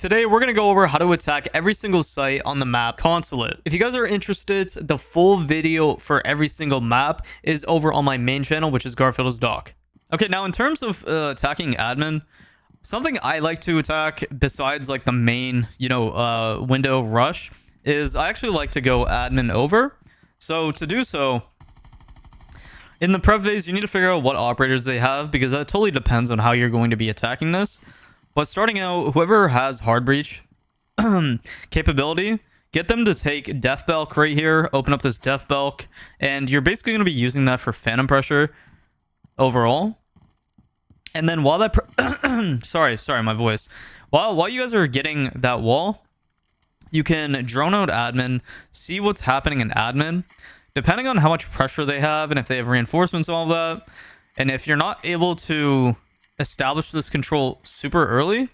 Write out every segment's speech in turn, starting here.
Today we're going to go over how to attack every single site on the map Consulate. If you guys are interested, the full video for every single map is over on my main channel, which is Garfield's Doc. Okay, now in terms of attacking admin, something I like to attack besides like the main, window rush is I actually like to go admin over. So to do so, in the prep phase, you need to figure out what operators they have because that totally depends on how you're going to be attacking this. But starting out, whoever has hard breach capability, get them to take Death Belk right here, open up this Death Belk, and you're basically going to be using that for phantom pressure overall. And then while that sorry my voice. While you guys are getting that wall, you can drone out admin, see what's happening in admin, depending on how much pressure they have and if they have reinforcements and all that. And if you're not able to establish this control super early,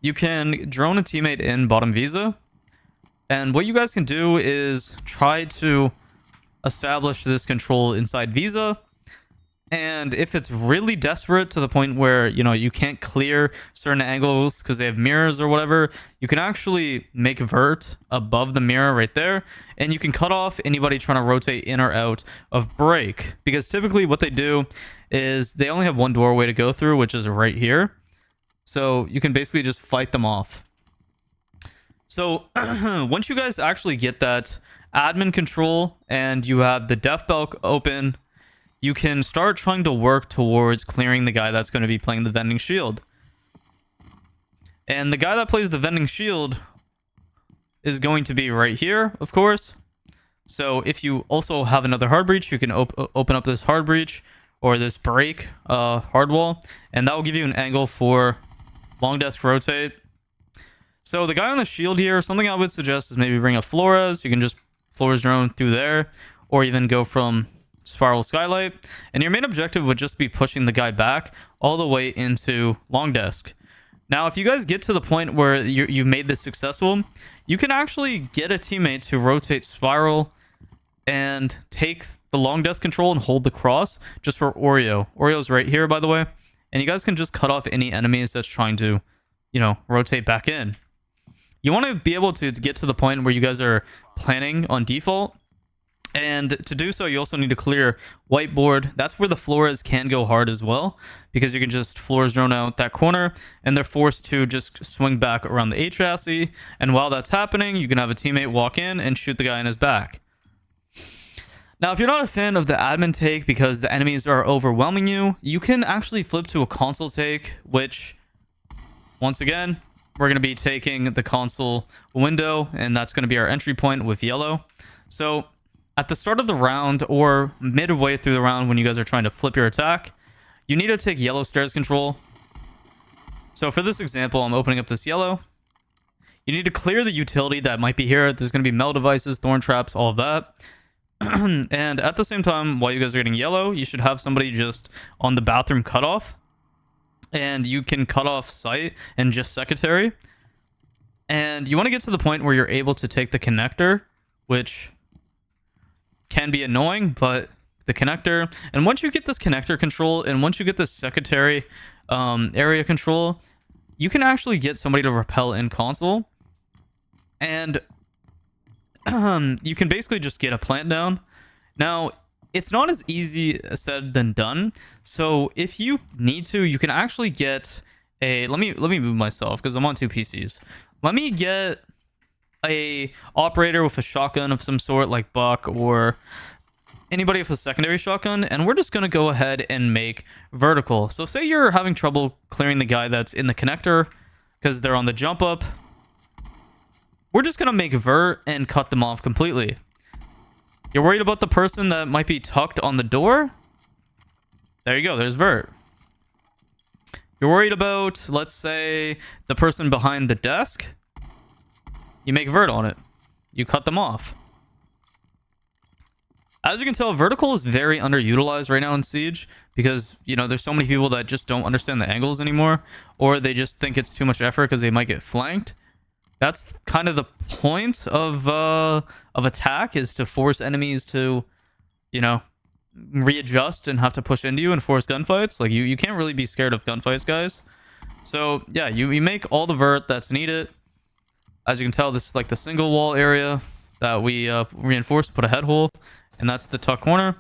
you can drone a teammate in bottom visa, and what you guys can do is try to establish this control inside visa. And if it's really desperate to the point where you can't clear certain angles because they have mirrors or whatever, you can actually make vert above the mirror right there, and you can cut off anybody trying to rotate in or out of break, because typically what they do is they only have one doorway to go through, which is right here. So you can basically just fight them off. So once you guys actually get that admin control and you have the Death Belk open, you can start trying to work towards clearing the guy that's going to be playing the vending shield. And the guy that plays the vending shield is going to be right here, of course. So if you also have another hard breach, you can open up this hard breach or this break hard wall, and that will give you an angle for long desk rotate. So the guy on the shield here, something I would suggest is maybe bring a Flores. You can just Flores drone through there, or even go from spiral skylight, and your main objective would just be pushing the guy back all the way into long desk. Now if you guys get to the point where you've made this successful, you can actually get a teammate to rotate spiral and take the long desk control and hold the cross just for Oreo's right here, by the way, and you guys can just cut off any enemies that's trying to rotate back in. You want to be able to get to the point where you guys are planning on default. And to do so, you also need to clear whiteboard. That's where the Flores can go hard as well, because you can just Flores drone out that corner, and they're forced to just swing back around the A chassis. And while that's happening, you can have a teammate walk in and shoot the guy in his back. Now, if you're not a fan of the admin take because the enemies are overwhelming you, you can actually flip to a Consul take, which, once again, we're going to be taking the Consul window, and that's going to be our entry point with yellow. So at the start of the round or midway through the round, when you guys are trying to flip your attack, you need to take yellow stairs control. So for this example, I'm opening up this yellow. You need to clear the utility that might be here. There's going to be metal devices, thorn traps, all of that. And at the same time, while you guys are getting yellow, you should have somebody just on the bathroom cutoff. And you can cut off site and just secretary. And you want to get to the point where you're able to take the connector, which can be annoying, but the connector, and once you get this connector control and once you get this secretary area control, you can actually get somebody to repel in Consul, and you can basically just get a plant down. Now it's not as easy said than done, so if you need to, you can actually get a let me move myself because I'm on two PCs. Let me get a operator with a shotgun of some sort, like Buck or anybody with a secondary shotgun, and we're just going to go ahead and make vertical. So say you're having trouble clearing the guy that's in the connector because they're on the jump up. We're just going to make vert and cut them off completely. You're worried about the person that might be tucked on the door? There you go, there's vert. You're worried about, let's say, the person behind the desk? You make vert on it. You cut them off. As you can tell, vertical is very underutilized right now in Siege because, there's so many people that just don't understand the angles anymore, or they just think it's too much effort because they might get flanked. That's kind of the point of attack, is to force enemies to, readjust and have to push into you and force gunfights. Like, you can't really be scared of gunfights, guys. So yeah, you make all the vert that's needed. As you can tell, this is like the single wall area that we reinforced, put a head hole, and that's the tuck corner.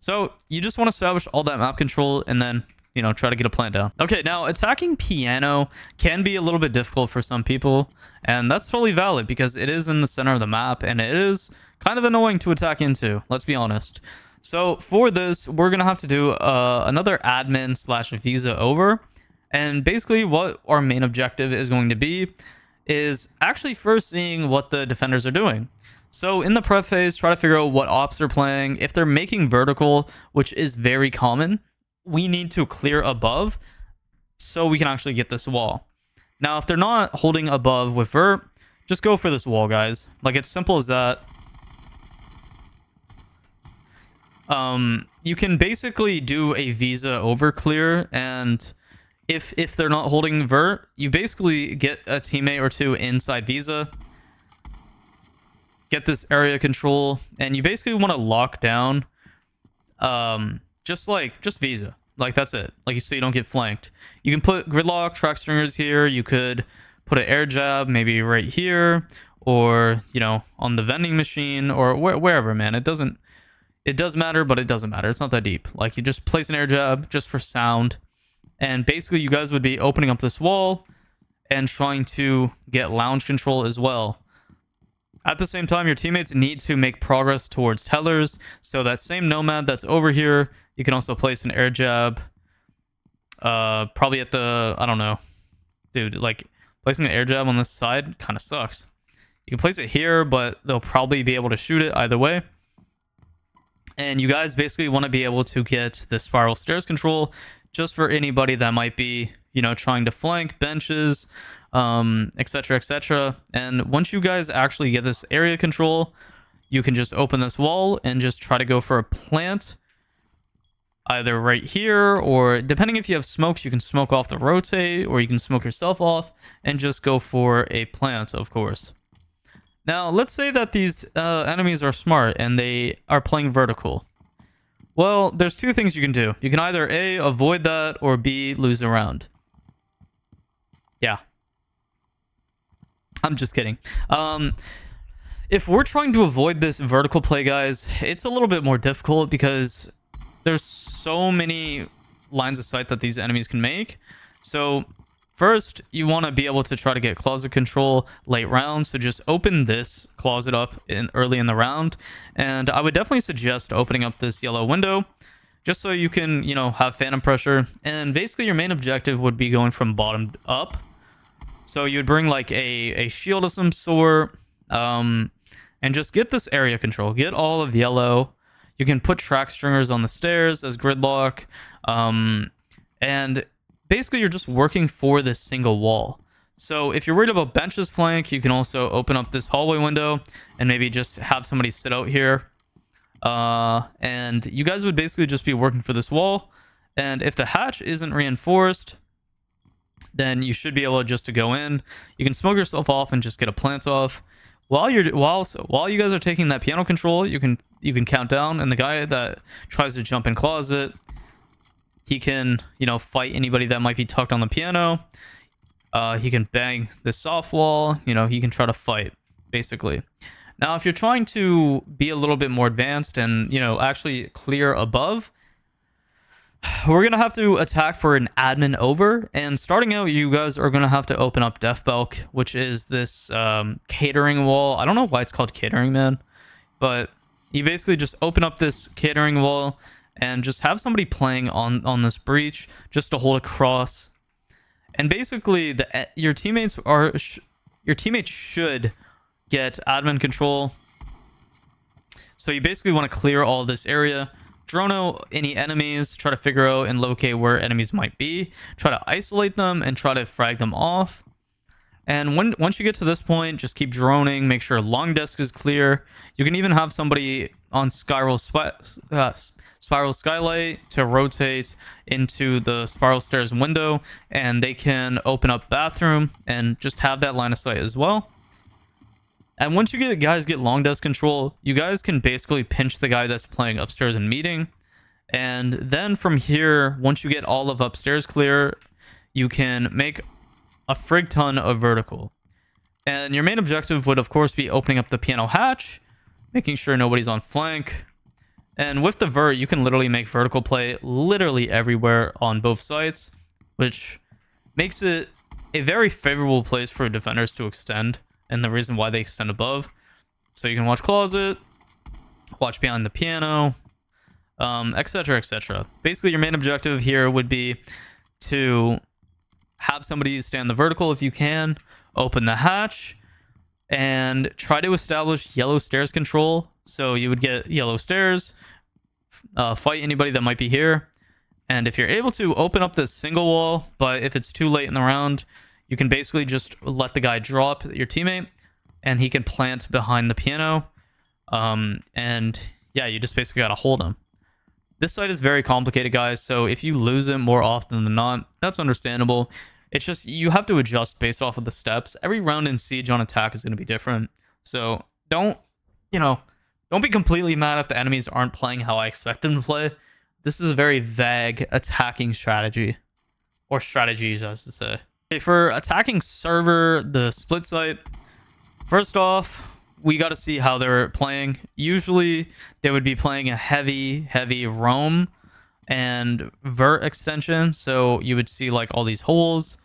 So you just want to establish all that map control and then, you know, try to get a plant down. Okay, now attacking piano can be a little bit difficult for some people, and that's totally valid because it is in the center of the map and it is kind of annoying to attack into, let's be honest. So for this, we're going to have to do another admin slash visa over. And basically what our main objective is going to be is actually first seeing what the defenders are doing. So in the prep phase, try to figure out what ops they're playing. If they're making vertical, which is very common, we need to clear above so we can actually get this wall. Now, if they're not holding above with vert, just go for this wall, guys. Like, it's simple as that. You can basically do a visa over clear, and if they're not holding vert, you basically get a teammate or two inside visa, get this area control, and you basically want to lock down just visa. Like, that's it. Like, so you don't get flanked. You can put gridlock, track stringers here. You could put an air jab maybe right here, or, you know, on the vending machine, or wherever, man. It does matter, but it doesn't matter. It's not that deep. Like, you just place an air jab just for sound, and basically you guys would be opening up this wall and trying to get lounge control as well. At the same time, your teammates need to make progress towards tellers. So that same nomad that's over here, you can also place an air jab. Probably at the, I don't know. Dude, like, placing an air jab on this side kind of sucks. You can place it here, but they'll probably be able to shoot it either way. And you guys basically want to be able to get the spiral stairs control just for anybody that might be, you know, trying to flank benches, etc, etc. And once you guys actually get this area control, you can just open this wall and just try to go for a plant either right here, or depending if you have smokes, you can smoke off the rotate, or you can smoke yourself off and just go for a plant, of course. Now, let's say that these enemies are smart and they are playing vertical. Well, there's two things you can do. You can either A, avoid that, or B, lose a round. Yeah. I'm just kidding. If we're trying to avoid this vertical play, guys, it's a little bit more difficult because there's so many lines of sight that these enemies can make. So first, you want to be able to try to get closet control late round. So just open this closet up early in the round. And I would definitely suggest opening up this yellow window just so you can, you know, have phantom pressure. And basically your main objective would be going from bottom up. So you'd bring like a shield of some sort, and just get this area control. Get all of yellow. You can put track stringers on the stairs as gridlock. And basically you're just working for this single wall. So if you're worried about benches flank, you can also open up this hallway window and maybe just have somebody sit out here. And you guys would basically just be working for this wall. And if the hatch isn't reinforced, then you should be able just to go in. You can smoke yourself off and just get a plant off. While you guys are taking that piano control, you can count down, and the guy that tries to jump in closet, he can, you know, fight anybody that might be tucked on the piano. He can bang the soft wall. You know, he can try to fight, basically. Now, if you're trying to be a little bit more advanced and, you know, actually clear above, we're going to have to attack for an admin over. And starting out, you guys are going to have to open up Def Bulk, which is this catering wall. I don't know why it's called catering, man. But you basically just open up this catering wall and just have somebody playing on this breach just to hold across. And basically, your teammates should get admin control. So you basically want to clear all this area. Drone out any enemies, try to figure out and locate where enemies might be, try to isolate them and try to frag them off. And once you get to this point, just keep droning, make sure long desk is clear. You can even have somebody on spiral skylight to rotate into the spiral stairs window, and they can open up bathroom and just have that line of sight as well. And once you guys get long desk control, you guys can basically pinch the guy that's playing upstairs and meeting. And then from here, once you get all of upstairs clear, you can make a frig ton of vertical. And your main objective would, of course, be opening up the piano hatch, making sure nobody's on flank. And with the vert, you can literally make vertical play literally everywhere on both sides, which makes it a very favorable place for defenders to extend, and the reason why they extend above. So you can watch closet, watch behind the piano, etc., etc. Basically, your main objective here would be to have somebody stand the vertical if you can, open the hatch, and try to establish yellow stairs control. So you would get yellow stairs, fight anybody that might be here, and if you're able to open up this single wall, but if it's too late in the round, you can basically just let the guy drop your teammate, and he can plant behind the piano, and yeah, you just basically gotta hold him. This site is very complicated, guys, so if you lose it more often than not, that's understandable. It's just you have to adjust based off of the steps. Every round in Siege on attack is going to be different. So don't be completely mad if the enemies aren't playing how I expect them to play. This is a very vague attacking strategy. Or strategies, I should say. Okay, for attacking server, the split site, first off, we got to see how they're playing. Usually, they would be playing a heavy roam and vert extension. So you would see like all these holes.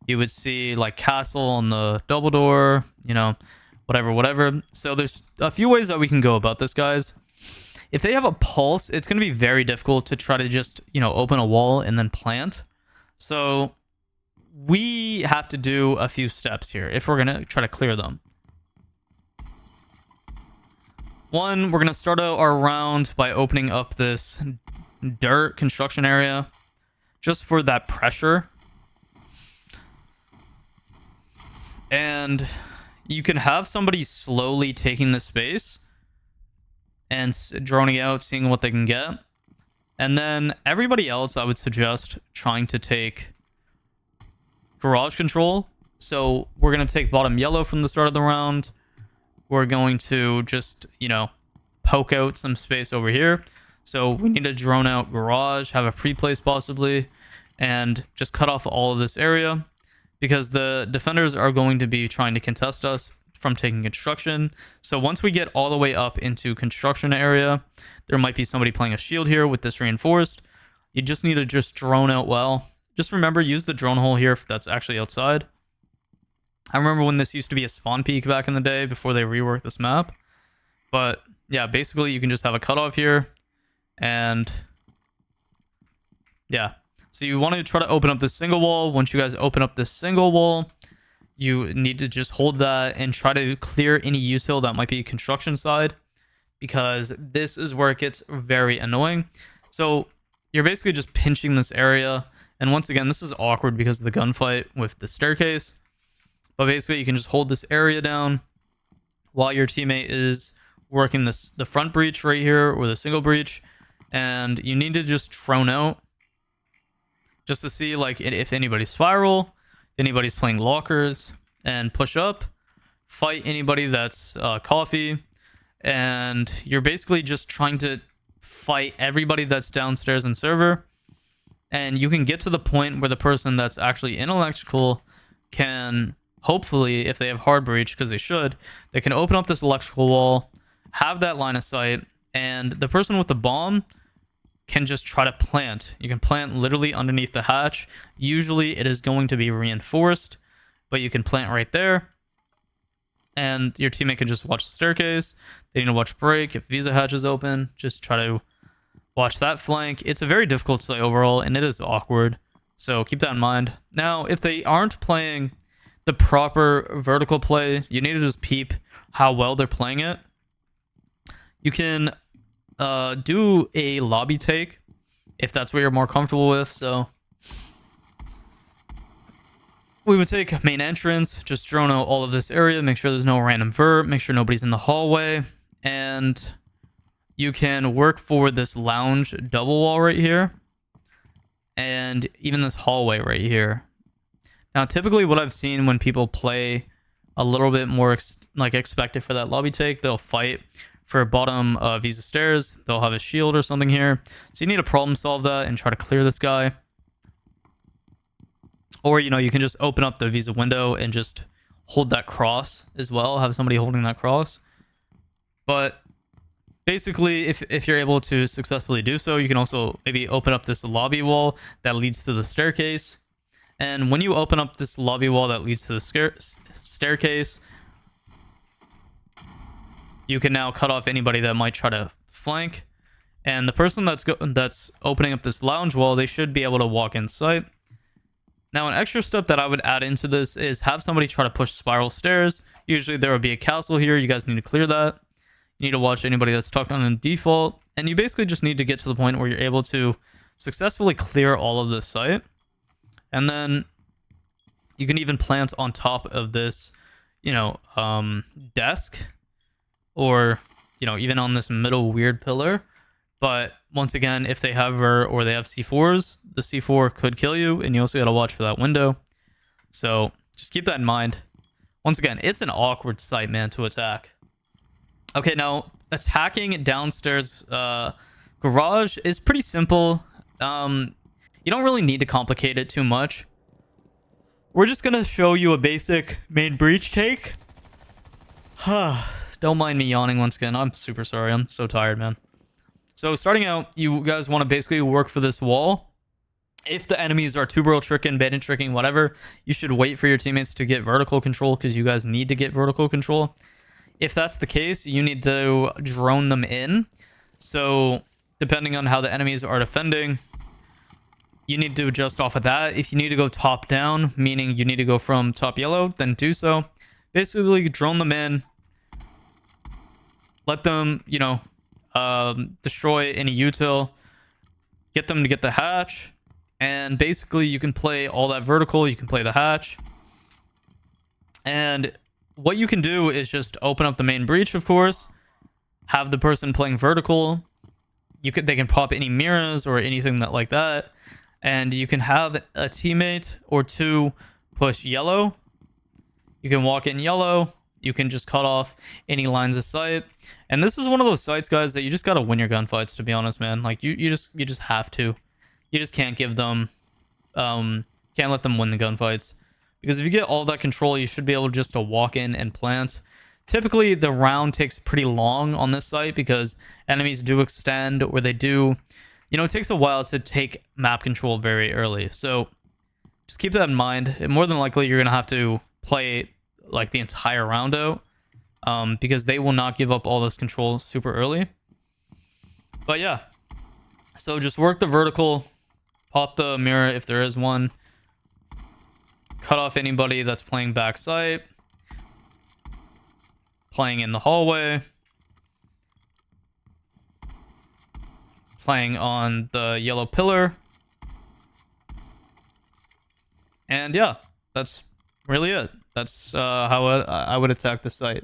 You would see like castle on the double door, whatever. So there's a few ways that we can go about this, guys. If they have a pulse, it's going to be very difficult to try to just, open a wall and then plant. So we have to do a few steps here if we're going to try to clear them. One, we're going to start out our round by opening up this dirt construction area just for that pressure. And you can have somebody slowly taking the space and droning out, seeing what they can get. And then everybody else, I would suggest trying to take garage control. So we're going to take bottom yellow from the start of the round. We're going to just, poke out some space over here. So we need to drone out garage, have a pre-place possibly, and just cut off all of this area because the defenders are going to be trying to contest us from taking construction. So once we get all the way up into construction area, there might be somebody playing a shield here with this reinforced. You just need to just drone out well. Just remember, use the drone hole here if that's actually outside. I remember when this used to be a spawn peak back in the day before they reworked this map. But yeah, basically you can just have a cutoff here. And yeah, so you want to try to open up this single wall. Once you guys open up this single wall, you need to just hold that and try to clear any use hill that might be construction side, because this is where it gets very annoying. So you're basically just pinching this area. And once again, this is awkward because of the gunfight with the staircase. But basically, you can just hold this area down while your teammate is working the front breach right here, or the single breach. And you need to just drone out just to see like if anybody's spiral, anybody's playing lockers, and push up, fight anybody that's coffee. And you're basically just trying to fight everybody that's downstairs in server. And you can get to the point where the person that's actually in electrical can... hopefully, if they have hard breach, because they should, they can open up this electrical wall, have that line of sight, and the person with the bomb can just try to plant. You can plant literally underneath the hatch. Usually, it is going to be reinforced, but you can plant right there, and your teammate can just watch the staircase. They need to watch break. If visa hatch is open, just try to watch that flank. It's a very difficult site overall, and it is awkward, so keep that in mind. Now, if they aren't playing the proper vertical play, you need to just peep how well they're playing it. You can do a lobby take if that's what you're more comfortable with. So we would take main entrance, just drone out all of this area, make sure there's no random vert, make sure nobody's in the hallway, and you can work for this lounge double wall right here, and even this hallway right here. Now, typically what I've seen when people play a little bit more expected for that lobby take, they'll fight for bottom visa stairs. They'll have a shield or something here. So you need to problem solve that and try to clear this guy. Or, you know, you can just open up the visa window and just hold that cross as well. Have somebody holding that cross. But basically, if you're able to successfully do so, you can also maybe open up this lobby wall that leads to the staircase. And when you open up this lobby wall that leads to the staircase, you can now cut off anybody that might try to flank. And the person that's opening up this lounge wall, they should be able to walk in sight. Now, an extra step that I would add into this is have somebody try to push spiral stairs. Usually there will be a castle here. You guys need to clear that. You need to watch anybody that's stuck on the default. And you basically just need to get to the point where you're able to successfully clear all of this site. And then you can even plant on top of this, you know, desk. Or, you know, even on this middle weird pillar. But once again, if they have or they have C4s, the C4 could kill you, and you also got to watch for that window. So just keep that in mind. Once again, it's an awkward site, man, to attack. Okay, now attacking downstairs garage is pretty simple. You don't really need to complicate it too much. We're just gonna show you a basic main breach take. Don't mind me yawning once again. I'm super sorry. I'm so tired, man. So starting out, you guys want to basically work for this wall. If the enemies are tuberal tricking, bandit tricking, whatever, you should wait for your teammates to get vertical control because you guys need to get vertical control. If that's the case, you need to drone them in. So depending on how the enemies are defending, you need to adjust off of that. If you need to go top down, meaning you need to go from top yellow, then do so. Basically, drone them in. Let them, you know, destroy any util, get them to get the hatch, and basically you can play all that vertical, you can play the hatch. And what you can do is just open up the main breach, of course, have the person playing vertical. They can pop any mirrors or anything that like that, and you can have a teammate or two push yellow. You can walk in yellow. You can just cut off any lines of sight. And this is one of those sites, guys, that you just gotta win your gunfights, to be honest, man. Like you just have to. You just can't give them can't let them win the gunfights. Because if you get all that control, you should be able just to walk in and plant. Typically the round takes pretty long on this site because enemies do extend, or they do, you know, it takes a while to take map control very early. So just keep that in mind. And more than likely you're gonna have to play like the entire round out, because they will not give up all this control super early. But yeah, so just work the vertical, pop the mirror if there is one, cut off anybody that's playing backside, playing in the hallway, playing on the yellow pillar, and yeah, that's really it. That's how I would attack the site.